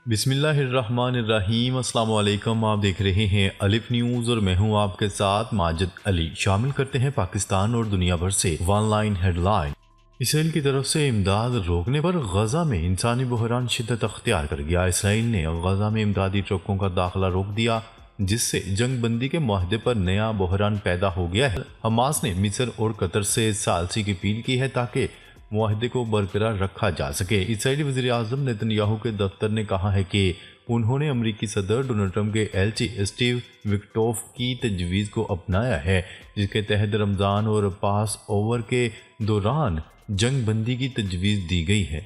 बिस्मिल्लाहिर्रहमानिर्रहीम। अस्सलाम वालेकुम। आप देख रहे हैं अलिफ न्यूज़ और मैं हूं आपके साथ माजिद अली। शामिल करते हैं पाकिस्तान और दुनिया भर से वन लाइन हेडलाइन। इसराइल की तरफ से इमदाद रोकने पर गजा में इंसानी बहरान शिद्दत अख्तियार कर गया। इसराइल ने गजा में इमदादी ट्रकों का दाखिला रोक दिया, जिससे जंग बंदी के माहदे पर नया बहरान पैदा हो गया है। हमास ने मिस्र और कतर से सालसी की अपील की है ताकि मुआहदे को बरकरार रखा जा सके। इसराइली वज़ीर आज़म नेतन्याहू के दफ्तर ने कहा है कि उन्होंने अमरीकी सदर डोनाल्ड ट्रंप के एलची स्टीव विक्टोफ की तजवीज़ को अपनाया है, जिसके तहत रमज़ान और पास ओवर के दौरान जंग बंदी की तजवीज़ दी गई है।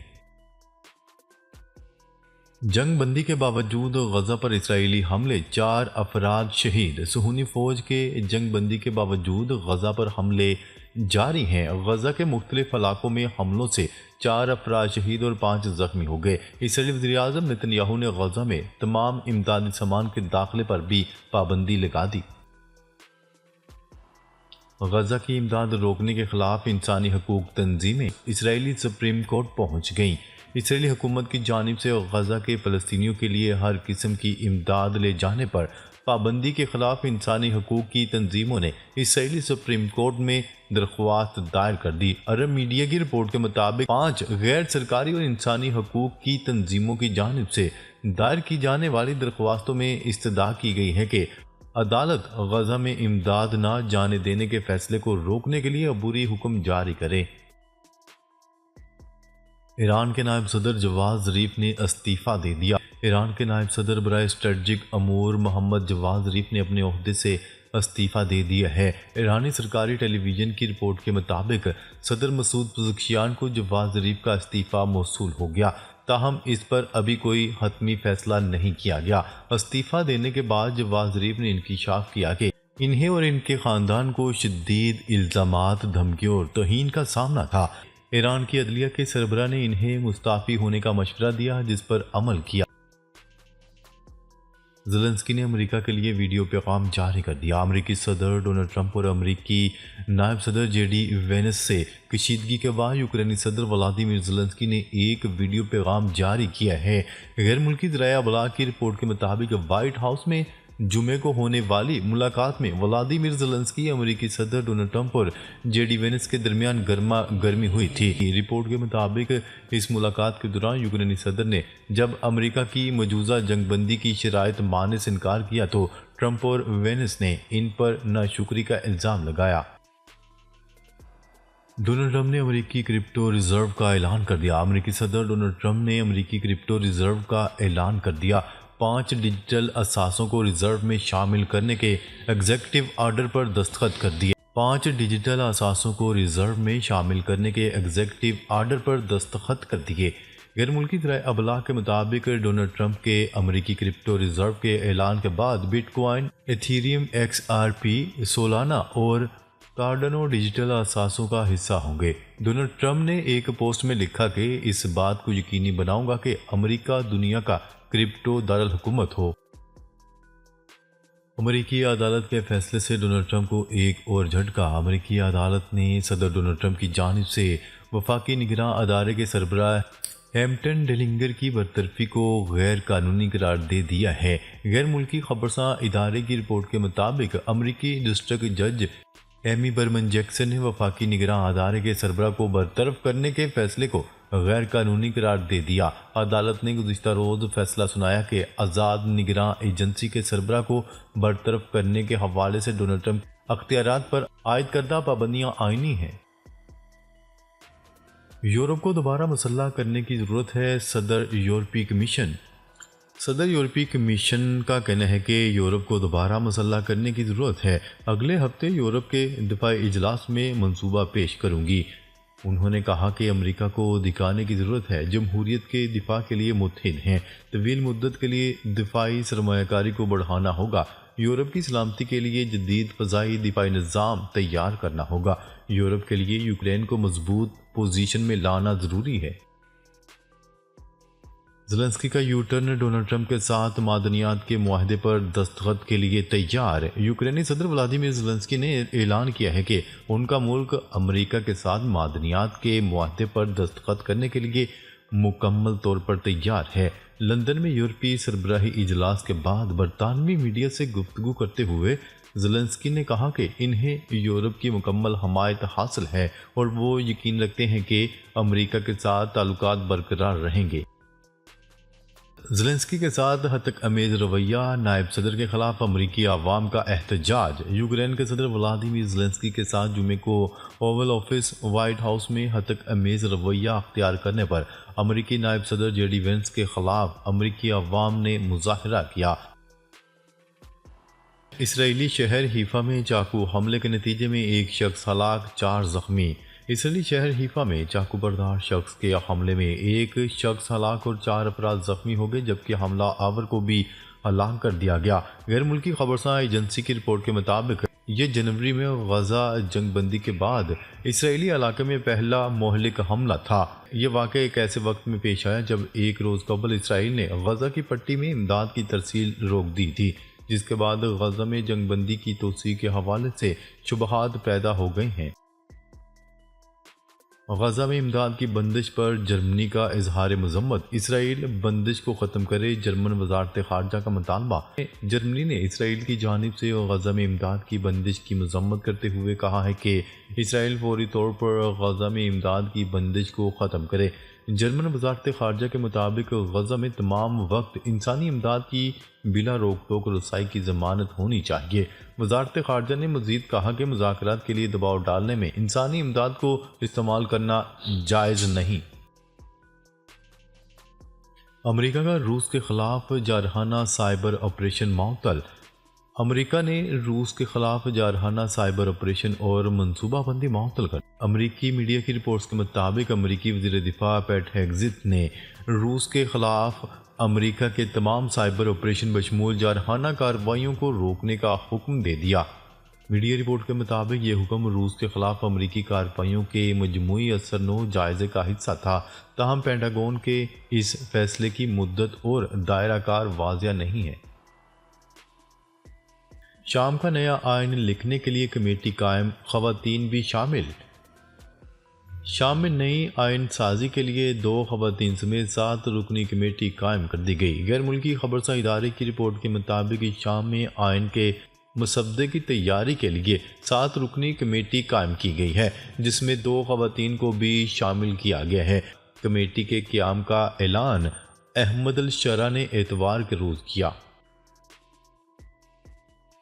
जंग बंदी के बावजूद गजा पर इसराइली हमले, 4 अफराद शहीद। सुहूनी फौज के जंग बंदी के बावजूद गजा पर हमले जारी हैं। गजा के मुख्तलिफ इलाकों में हमलों से 4 अफराद शहीद और 5 जख्मी हो गए। इसराइली वज़ीर आज़म नेतन्याहू ने गजा में तमाम इमदादी सामान के दाखिले पर भी पाबंदी लगा दी। गजा की इमदाद रोकने के खिलाफ इंसानी हकूक तंजीमें इसराइली सुप्रीम कोर्ट पहुँच गईं। इसराइली हुकूमत की जानिब से गजा के फ़लस्तीनियों के लिए हर किस्म की इमदाद ले जाने पर पाबंदी के खिलाफ इंसानी हकूक की तंजीमों ने इसराइली सुप्रीम कोर्ट में दरख्वास्त दायर कर दी। अरब मीडिया की रिपोर्ट के मुताबिक 5 गैर सरकारी और इंसानी हकूक की तंजीमों की जानिब से दायर की जाने वाली दरख्वास्तों में इस्तदा की गई है कि अदालत गजा में इमदाद न जाने देने के फैसले को रोकने के लिए अबूरी हुक्म जारी करे। ईरान के नायब सदर जवाद ज़रीफ ने इस्तीफ़ा दे दिया। ईरान के नायब सदर बराए स्ट्रेटजिक अमूर मोहम्मद जवाद ज़रीफ ने अपने ओहदे से इस्तीफ़ा दे दिया है। ईरानी सरकारी टेलीविज़न की रिपोर्ट के मुताबिक सदर मसूद पज़ेश्कियान को जवाद ज़रीफ का इस्तीफ़ा मौसूल हो गया, ताहम इस पर अभी कोई हतमी फैसला नहीं किया गया। इस्तीफ़ा देने के बाद जवाद ज़रीफ ने इंकिशाफ किया कि इन्हें और इनके ख़ानदान को शदीद इल्ज़ामात, धमकियों और तौहीन का सामना था। ईरान की अदलिया के सरबराह ने इन्हें मुस्ताफ़ी होने का मशवरा दिया, जिस पर अमल किया। ज़ेलेंस्की ने अमेरिका के लिए वीडियो पैगाम जारी कर दिया। अमेरिकी सदर डोनाल्ड ट्रंप और अमेरिकी नायब सदर जेडी वेंस से कशीदगी के बाद यूक्रेनी सदर व्लादिमीर ज़ेलेंस्की ने एक वीडियो पैगाम जारी किया है। गैर मुल्की ज़राए अबलाग की रिपोर्ट के मुताबिक वाइट हाउस में जुमे को होने वाली मुलाकात में व्लादिमीर ज़ेलेंस्की, अमेरिकी सदर डोनाल्ड ट्रंप और जेडी वेंस के दरमियान गर्मा गर्मी हुई थी। रिपोर्ट के मुताबिक इस मुलाकात के दौरान यूक्रेनी सदर ने जब अमेरिका की मौजूदा जंगबंदी की शराइत मानने से इनकार किया तो ट्रंप और वेंस ने इन पर नाशुक्री का इल्ज़ाम लगाया। डोनाल्ड ट्रंप ने अमेरिकी क्रिप्टो रिजर्व का ऐलान कर दिया। अमेरिकी सदर डोनाल्ड ट्रंप ने अमेरिकी क्रिप्टो रिजर्व का ऐलान कर दिया। 5 डिजिटल असासों को रिजर्व में शामिल करने के एग्जीक्यूटिव ऑर्डर पर दस्तखत कर दिए। 5 डिजिटल असासों को रिजर्व में शामिल करने के एग्जीक्यूटिव ऑर्डर पर दस्तखत कर दिए। गैर मुल्की ज़राए अबलाग के मुताबिक डोनाल्ड ट्रंप के अमेरिकी क्रिप्टो रिजर्व के ऐलान के बाद बिटकॉइन, एथीरियम, XRP, सोलाना और कार्डानो डिजिटल असासों का हिस्सा होंगे। डोनाल्ड ट्रंप ने एक पोस्ट में लिखा कि इस बात को यकीनी बनाऊंगा कि अमेरिका दुनिया का क्रिप्टो दारुल हुकूमत हो। अमेरिकी अदालत के फैसले से डोनाल्ड ट्रंप को एक और झटका। अमेरिकी अदालत ने सदर डोनाल्ड ट्रंप की जानिब से वफाकी निगरान अदारे के सरबराह हैम्पटन डेलिंगर की बरतरफी को गैर कानूनी करार दे दिया है। गैर मुल्की खबरसां इदारे की रिपोर्ट के मुताबिक अमेरिकी डिस्ट्रिक्ट जज एमी बर्मन जैक्सन ने वफाकी निगरान अदारे के सरबराह को बरतरफ करने के फैसले को गैर कानूनी करार दे दिया। अदालत ने गुज़िश्ता रोज़ फैसला सुनाया कि आज़ाद निगरान एजेंसी के सरबराह को बरतरफ करने के हवाले से डोनाल्ड ट्रंप अख्तियारात पर आयद करदा पाबंदियाँ आईनी हैं। यूरोप को दोबारा मुसल्लह करने की ज़रूरत है। सदर यूरोपीय कमीशन का कहना है कि यूरोप को दोबारा मुसल्लह करने की ज़रूरत है। अगले हफ्ते यूरोप के दिफाई इजलास में मंसूबा पेश करूंगी। उन्होंने कहा कि अमेरिका को दिखाने की ज़रूरत है जमहूरियत के दिफा के लिए मुत्तहिद हैं। तवील मुद्दत के लिए दिफाई सरमायाकारी को बढ़ाना होगा। यूरोप की सलामती के लिए जदीद फ़ज़ाई दिफाई निज़ाम तैयार करना होगा। यूरोप के लिए यूक्रेन को मजबूत पोजीशन में लाना ज़रूरी है। ज़ेलेंस्की का यू टर्न। डोनाल्ड ट्रंप के साथ मादनियात के मुआहदे पर दस्तखत के लिए तैयार। यूक्रेनी सदर व्लादिमीर ज़ेलेंस्की ने ऐलान किया है कि उनका मुल्क अमेरिका के साथ मादनियात के मुआहदे पर दस्तखत करने के लिए मुकम्मल तौर पर तैयार है। लंदन में यूरोपीय सरबराही इजलास के बाद बरतानवी मीडिया से गुफ्तगू करते हुए ज़ेलेंस्की ने कहा कि इन्हें यूरोप की मुकम्मल हमायत हासिल है और वो यकीन रखते हैं कि अमेरिका के साथ ताल्लुकात बरकरार रहेंगे। ज़ेलेंस्की के साथ हद तक अमेज रवैया, नायब सदर के खिलाफ अमरीकी आवाम का एहतजाज। यूक्रेन के सदर व्लादिमीर ज़ेलेंस्की के साथ जुमे को ओवल ऑफिस व्हाइट हाउस में हद तक अमेज रवैया अख्तियार करने पर अमरीकी नायब सदर जेडी वेंस के खिलाफ अमरीकी आवाम ने मुजाहरा किया। इसराइली शहर हीफा में चाकू हमले के नतीजे में एक शख्स हलाक, 4 जख्मी। इसराइली शहर हीफा में चाकू बरदार शख्स के हमले में एक शख्स हलाक और 4 अफराद जख्मी हो गए, जबकि हमला आवर को भी हलाक कर दिया गया। गैर मुल्की खबरसां एजेंसी की रिपोर्ट के मुताबिक ये जनवरी में गजा जंगबंदी के बाद इसराइली इलाके में पहला मोहलिक हमला था। ये वाक़या एक ऐसे वक्त में पेश आया जब एक रोज़ कबल इसराइल ने गजा की पट्टी में इमदाद की तरसील रोक दी थी, जिसके बाद गजा में जंगबंदी की तोसी के हवाले से शुबहात पैदा हो गए हैं। गजा में इमदाद की बंदिश पर जर्मनी का इजहार मजम्मत। इसराइल बंदिश को ख़त्म करे, जर्मन वजारत खारजा का मुतालबा। जर्मनी ने इसराइल की जानिब से गजा में इमदाद की बंदिश की मजम्मत करते हुए कहा है कि इसराइल फौरी तौर पर गजा में इमदाद की बंदिश को ख़त्म करे। जर्मन वजारत खारजा के मुताबिक गजा में तमाम वक्त इंसानी इमदाद की बिला रोक टोक रसाई की ज़मानत होनी चाहिए। वजारत खारजा ने मज़ीद कहा कि मुज़ाकरात के लिए दबाव डालने में इंसानी इमदाद को इस्तेमाल करना जायज़ नहीं। अमेरिका का रूस के खिलाफ जारहाना साइबर ऑपरेशन मअतल। अमेरिका ने रूस के खिलाफ जारहाना साइबर ऑपरेशन और मनसूबाबंदी मअतल कर। अमेरिकी मीडिया की रिपोर्ट्स के मुताबिक अमेरिकी वज़ीर दिफा पैट हेग्जिथ ने रूस के खिलाफ अमेरिका के तमाम साइबर ऑपरेशन बशमूल जारहाना कार्रवाइयों को रोकने का हुक्म दे दिया। मीडिया रिपोर्ट के मुताबिक ये हुक्म रूस के खिलाफ अमेरिकी कार्रवाइयों के मजमूई असरनो जायज़े का हिस्सा था। ताहम पेंटागन के इस फैसले की मुद्दत और दायरा कार वाज़िया नहीं है। शाम का नया आइन लिखने के लिए कमेटी कायम, ख़वातीन भी शामिल। शाम में नई आइन साजी के लिए 2 ख़वातीन समेत 7 रुकनी कमेटी कायम कर दी गई। गैर मुल्की खबरसां इदारे की रिपोर्ट के मुताबिक शाम में आइन के मसवदे की तैयारी के लिए 7 रुकनी कमेटी कायम की गई है, जिसमें 2 ख़वातीन को भी शामिल किया गया है। कमेटी के क़याम का ऐलान अहमद अल शरा ने एतवार के रोज़ किया।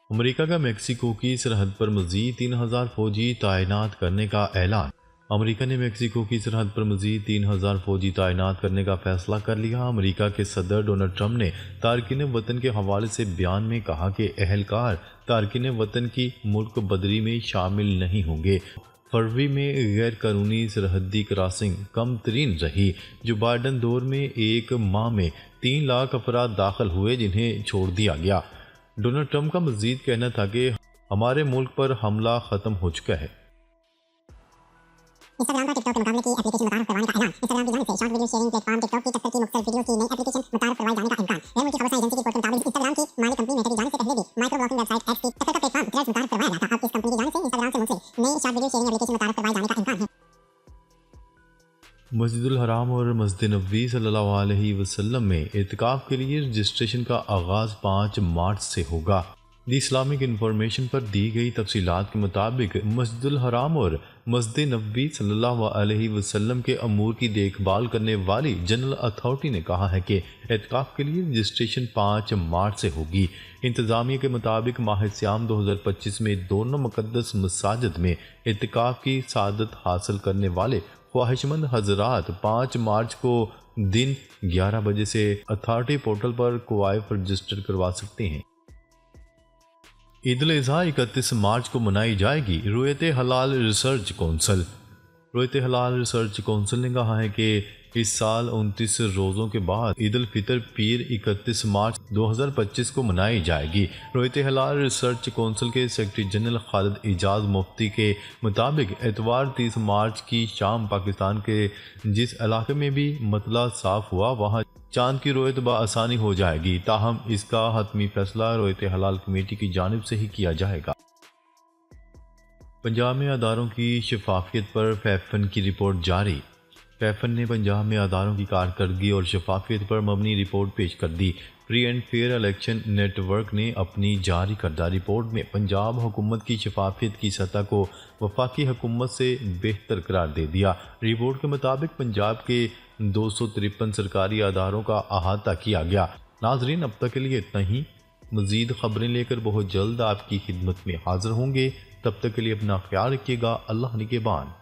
अमेरिका का मेक्सिको की सरहद पर मज़ीद 3000 फौजी तैनात करने का ऐलान। अमेरिका ने मेक्सिको की सरहद पर मज़ीद 3000 फौजी तैनात करने का फैसला कर लिया। अमेरिका के सदर डोनाल्ड ट्रंप ने तारकिन वतन के हवाले से बयान में कहा कि अहलकार तारकिन वतन की मुल्क बदरी में शामिल नहीं होंगे। फरवरी में गैर कानूनी सरहदी क्रॉसिंग कम तरीन रही। जो बाइडन दौर में एक माह में 3 लाख अफराद दाखिल हुए, जिन्हें छोड़ दिया गया। डोनाल्ड ट्रंप का मज़ीद कहना था कि हमारे मुल्क पर हमला ख़त्म हो चुका है। इंस्टाग्राम का टिकटॉक के मुकाबले की एप्लीकेशन मुतारफ करवाने का ऐलान। इंस्टाग्राम की जानिब से short video sharing platform TikTok की टक्कर की मुख्तलिफ वीडियो की नई एप्लीकेशन मुतारफ करवाए जाने का इम्कान। गैर मुल्की खबरसां एजेंसी की रिपोर्ट के मुताबिक इंस्टाग्राम की मालिक कंपनी मेटा की जानिब से पहले भी माइक्रो ब्लॉगिंग वेबसाइट एक्स की टक्कर का प्लेटफॉर्म थ्रेड्स मुतारफ करवाया गया था। अब इस कंपनी की जानिब से इंस्टाग्राम से मुंसलिक नई शॉर्ट वीडियो शेयरिंग एप्लीकेशन मुतारफ करवाए जाने का इम्कान है। मस्जिदुल हराम और मस्जिद नबवी सल्लल्लाहु अलैहि वसल्लम में इत्तिकाफ के लिए रजिस्ट्रेशन का आगाज़ 5 मार्च से होगा। दी इस्लामिक इंफॉर्मेशन पर दी गई तफसीलात के मुताबिक मस्जिदुल हराम और मस्जिद नबवी सल्लल्लाहु अलैहि वसल्लम के अमूर की देखभाल करने वाली जनरल अथॉरिटी ने कहा है कि एतकाफ़ के लिए रजिस्ट्रेशन 5 मार्च से होगी। इंतज़ामिया के मुताबिक माह सियाम 2025 में दोनों मुक़द्दस मसाजिद में एतकाफ़ की सादत हासिल करने वाले ख्वाहिशमंद हजरात 5 मार्च को दिन 11 बजे से अथॉरिटी पोर्टल पर क्वाइफ रजिस्टर करवा सकते हैं। ईद उल अज़हा 31 मार्च को मनाई जाएगी। रोयत हलाल रिसर्च कौंसिल। रोयत हलाल रिसर्च कौंसिल ने कहा है कि इस साल 29 रोज़ों के बाद ईद उल फितर पीर 31 मार्च 2025 को मनाई जाएगी। रोयत हलाल रिसर्च कौंसिल के सेक्रेटरी जनरल खालिद इजाज़ मुफ्ती के मुताबिक एतवार 30 मार्च की शाम पाकिस्तान के जिस इलाके में भी मतला साफ हुआ, वहाँ चांद की रोयत बआसानी हो जाएगी। ताहम इसका हतमी फैसला रोयत हलाल कमेटी की जानिब से ही किया जाएगा। पंजाब में अदारों की शफाफियत पर फैफन की रिपोर्ट जारी। कैफन ने पंजाब में अदारों की कारकर्दगी और शफाफियत पर मबनी रिपोर्ट पेश कर दी। Free and fair election network ने अपनी जारी करदा रिपोर्ट में पंजाब हुकूमत की शफाफियत की सतह को वफाकी हुकूमत से बेहतर करार दे दिया। रिपोर्ट के मुताबिक पंजाब के 253 सरकारी अदारों का अहाता किया गया। नाजरीन, अब तक के लिए इतना ही। मज़ीद ख़बरें लेकर बहुत जल्द आपकी खिदमत में हाजिर होंगे। तब तक के लिए अपना ख्याल रखिएगा। अल्लाह निगहबान।